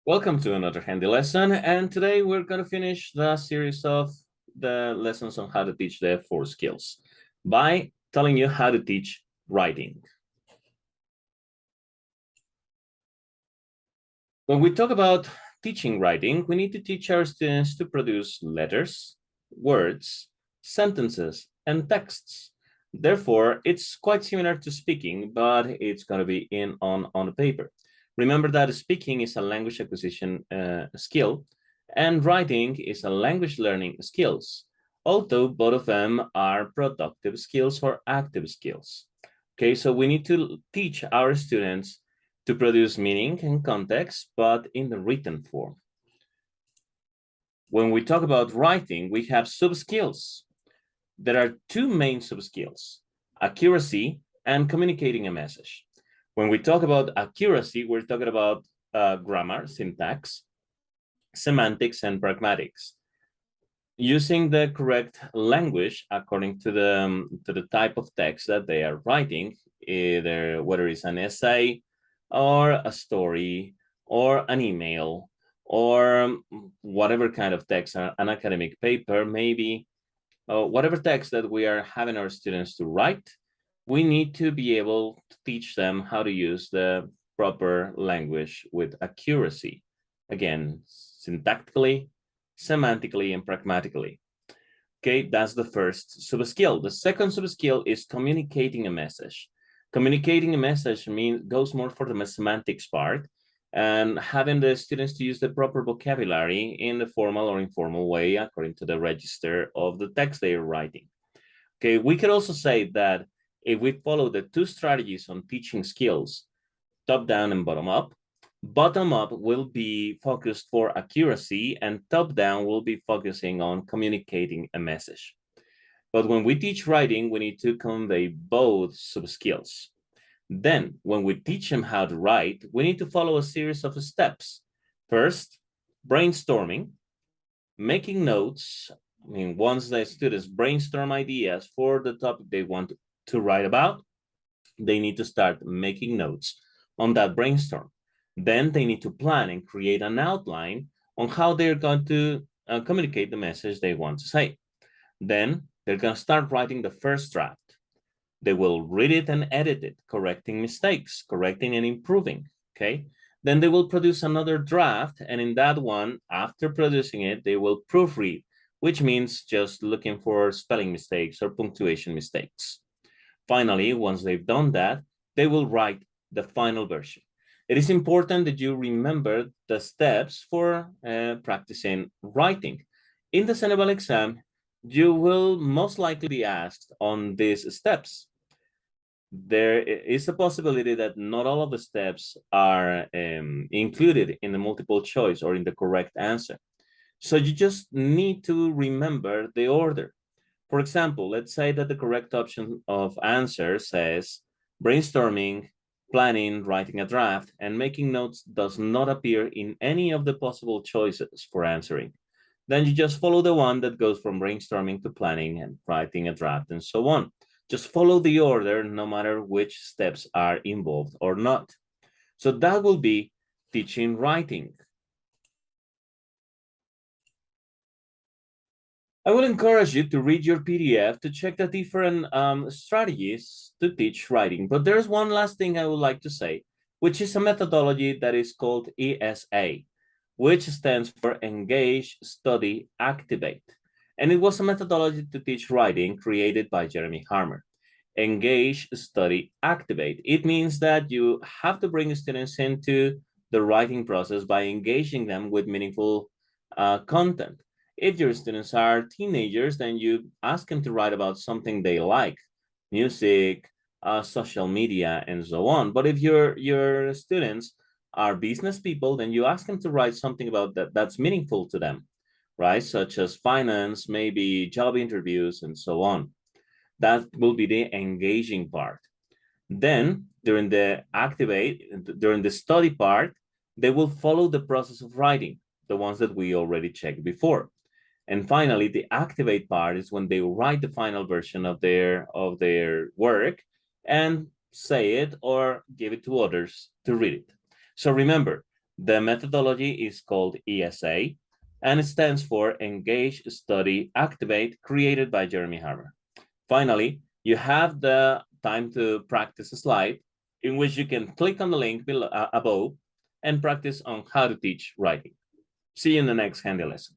Welcome to another handy lesson, and today we're going to finish the series of the lessons on how to teach the 4 skills by telling you how to teach writing. When we talk about teaching writing, we need to teach our students to produce letters, words, sentences, and texts. Therefore, it's quite similar to speaking, but it's going to be on the paper. Remember that speaking is a language acquisition skill, and writing is a language learning skills, although both of them are productive skills or active skills. Okay, so we need to teach our students to produce meaning and context, but in the written form. When we talk about writing, we have sub-skills. There are 2 main sub-skills, accuracy and communicating a message. When we talk about accuracy, we're talking about grammar, syntax, semantics, and pragmatics. Using the correct language according to the type of text that they are writing, either whether it's an essay or a story or an email or whatever kind of text, an academic paper, maybe whatever text that we are having our students to write, we need to be able to teach them how to use the proper language with accuracy. Again, syntactically, semantically, and pragmatically. Okay, that's the first sub-skill. The second sub-skill is communicating a message. Communicating a message goes more for the semantics part and having the students to use the proper vocabulary in the formal or informal way according to the register of the text they are writing. Okay, we could also say that if we follow the 2 strategies on teaching skills, top down and bottom up will be focused for accuracy and top down will be focusing on communicating a message. But when we teach writing, we need to convey both sub-skills. Then, when we teach them how to write, we need to follow a series of steps. First, brainstorming, making notes. Once the students brainstorm ideas for the topic they want to write about, they need to start making notes on that brainstorm. Then they need to plan and create an outline on how they're going to communicate the message they want to say. Then they're going to start writing the first draft. They will read it and edit it, correcting mistakes, correcting and improving, okay? Then they will produce another draft, and in that one, after producing it, they will proofread, which means just looking for spelling mistakes or punctuation mistakes. Finally, once they've done that, they will write the final version. It is important that you remember the steps for practicing writing. In the CENEVAL exam, you will most likely be asked on these steps. There is a possibility that not all of the steps are included in the multiple choice or in the correct answer. So you just need to remember the order. For example, let's say that the correct option of answer says brainstorming, planning, writing a draft, and making notes does not appear in any of the possible choices for answering. Then you just follow the one that goes from brainstorming to planning and writing a draft and so on. Just follow the order no matter which steps are involved or not. So that will be teaching writing. I will encourage you to read your PDF to check the different strategies to teach writing. But there's one last thing I would like to say, which is a methodology that is called ESA, which stands for Engage, Study, Activate. And it was a methodology to teach writing created by Jeremy Harmer. Engage, Study, Activate. It means that you have to bring students into the writing process by engaging them with meaningful content. If your students are teenagers, then you ask them to write about something they like, music, social media, and so on. But if your students are business people, then you ask them to write something about that's meaningful to them, right? Such as finance, maybe job interviews, and so on. That will be the engaging part. Then during the study part, they will follow the process of writing, the ones that we already checked before. And finally, the activate part is when they write the final version of their work and say it or give it to others to read it. So remember, The methodology is called ESA, and it stands for Engage, Study, Activate, created by Jeremy Harmer. Finally, you have the time to practice a slide in which you can click on the link below, above and practice on how to teach writing. See you in the next handy lesson.